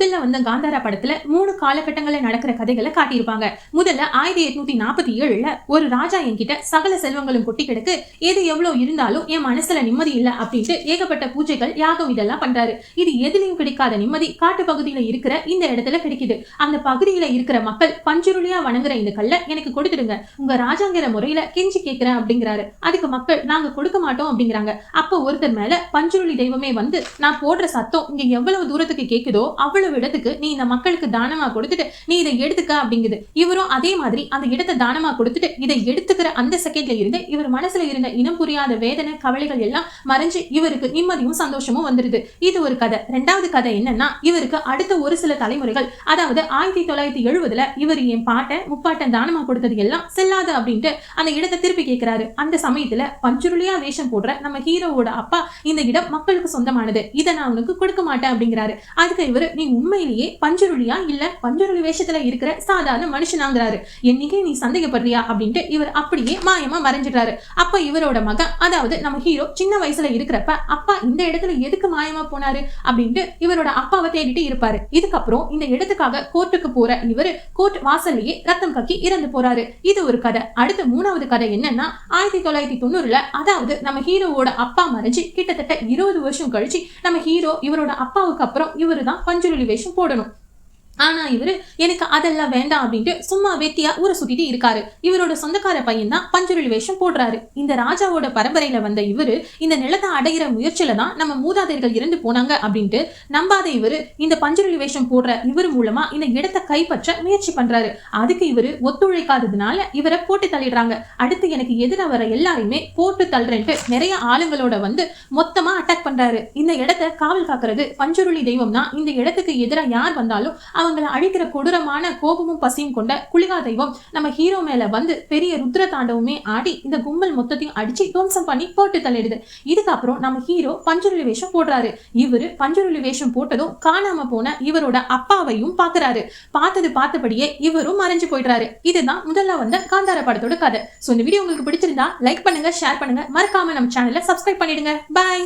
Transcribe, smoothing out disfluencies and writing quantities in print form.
முதல்ல வந்த காந்தாரா படத்துல 3 காலகட்டங்கள்ல நடக்கிற கதைகளை காட்டியிருப்பாங்க. முதல்ல 1847ல ஒரு ராஜா என்கிட்ட சகல செல்வங்களும் கொட்டி கிடக்கு, எது எவ்வளவு இருந்தாலும் என் மனசுல நிம்மதி இல்ல அப்படின்ட்டு ஏகப்பட்ட பூஜைகள் யாகம் இதெல்லாம் பண்றாரு. இது எதுலயும் கிடைக்காத நிம்மதி காட்டு பகுதியில இருக்கிற இந்த இடத்துல கிடைக்குது. அந்த பகுதியில இருக்கிற மக்கள் பஞ்சுருளியா வணங்குற இந்த கல்ல எனக்கு கொடுத்துடுங்க, உங்க ராஜாங்கிற முறையில கெஞ்சி கேட்கிறேன் அப்படிங்கிறாரு. அதுக்கு மக்கள் நாங்க கொடுக்க மாட்டோம் அப்படிங்கிறாங்க. அப்ப ஒருத்தர் மேல பஞ்சுருளி தெய்வமே வந்து, நான் போடுற சத்தம் இங்க எவ்வளவு தூரத்துக்கு கேக்குதோ அவ்வளவு இடத்துக்கு நீ இந்த மக்களுக்கு தானமா கொடுத்துட்டு நீ இதை எடுத்துக்க அப்படிங்குது. இவரும் அதே மாதிரி அந்த இடத்தை தானமா கொடுத்துட்டு இதை எடுத்துக்கிற அந்த செகண்ட்ல இருந்து இவர் மனசுல இருந்த இனம் புரியாத வேதனை கவலைகள் எல்லாம் மறைஞ்சு இவருக்கு நிம்மதியும் சந்தோஷமும் வந்துருது. இது ஒரு கதை. ரெண்டாவது கதை என்னன்னா, இவருக்கு அடுத்த ஒரு சில தலைமுறைகள், அதாவது 1970ல இவர் என் பாட்டன் முப்பாட்டன் தானமா கொடுத்தது எல்லாம் செல்லாது அப்படின்ட்டு அந்த இடத்தை திருப்பி கேட்கிறாரு. அந்த சமயத்துல பஞ்சுருளியா வேஷம் போடுற நம்ம ஹீரோவோட அப்பா, இந்த இடம் மக்களுக்கு சொந்தமானது, இதை நான் உனக்கு கொடுக்க மாட்டேன் அப்படிங்கிறாரு. அதுக்கு இவரு, நீ உண்மையிலேயே பஞ்சுருளியா இல்ல பஞ்சுருளி வேஷத்துல இருக்கிற சாதாரண மனுஷனாங்கிறாரு. என்னைக்கே நீ சந்தேகப்படுறியா அப்படின்ட்டு இவர் அப்படியே மாயமா மறைஞ்சிட்டாரு. அப்ப இவரோட மகன், அதாவது நம்ம ஹீரோ சின்ன வயசுல இருக்கிறப்ப அப்பா இந்த இடத்துல எதுக்கு மாயமா போனாரு அப்படின்ட்டு இவரோட அப்பாவை தேடிட்டு இருப்பாரு. இதுக்கப்புறம் இந்த இடத்துக்காக கோர்ட்டுக்கு போற இவரு கோர்ட் வாசல்லையே ரத்தம் கக்கி இறந்து போறாரு. இது ஒரு கதை. அடுத்த 3வது கதை என்னன்னா, 1990ல, அதாவது நம்ம ஹீரோவோட அப்பா மறைஞ்சு கிட்டத்தட்ட 20 வருஷம் கழிச்சு நம்ம ஹீரோ இவரோட அப்பாவுக்கு அப்புறம் இவரு தான் பஞ்சுருளி வேஷம் போடணும். ஆனா இவரு எனக்கு அதெல்லாம் வேண்டாம் அப்படின்ட்டு சும்மா வெட்டியா ஊரை சுத்திட்டு இருக்காரு. இவரோட சொந்தக்கார பையன் தான் பஞ்சுருளி வேஷம் போடுறாரு. இந்த ராஜாவோட பரம்பரையில வந்த இவரு இந்த நிலத்தை அடைகிற முயற்சியில தான் நம்ம மூதாதையர்கள் இறந்து போனாங்க அப்படின்ட்டு நம்பாத இவரு இந்த பஞ்சுருளி வேஷம் போடுற இவர் மூலமா இந்த இடத்தை கைப்பற்ற முயற்சி பண்றாரு. அதுக்கு இவரு ஒத்துழைக்காததுனால இவரை போட்டு தள்ளிடுறாங்க. அடுத்து எனக்கு எதிர வர எல்லாரையுமே போட்டு தள்ளுறேன்ட்டு நிறைய ஆளுங்களோட வந்து மொத்தமா அட்டாக் பண்றாரு. இந்த இடத்தை காவல் காக்குறது பஞ்சுருளி தெய்வம் தான். இந்த இடத்துக்கு எதிராக யார் வந்தாலும் அவங்களை அழிக்கிற கொடூரமான கோபமும் பசியும் கொண்ட குளிகா தெய்வம் நம்ம ஹீரோ மேல வந்து பெரிய ருத்ர தாண்டவமே ஆடி இந்த கும்பல் மொத்தத்தையும் அடிச்சு துவம்சம் பண்ணி போட்டு தள்ளிடுது. இதுக்கப்புறம் நம்ம ஹீரோ பஞ்சுருளி வேஷம் போடுறாரு. இவரு பஞ்சுருளி வேஷம் போட்டதும் காணாம போன இவரோட அப்பாவையும் பாக்குறாரு. பார்த்தபடியே இவரும் மறைஞ்சு போயிடுறாரு. இதுதான் முதல்ல வந்த காந்தாரா படத்தோட கதை. சோ இந்த வீடியோ உங்களுக்கு பிடிச்சிருந்தா லைக் பண்ணுங்க, ஷேர் பண்ணுங்க, மறக்காம நம்ம சேனலை சப்ஸ்கிரைப் பண்ணிடுங்க. பாய்.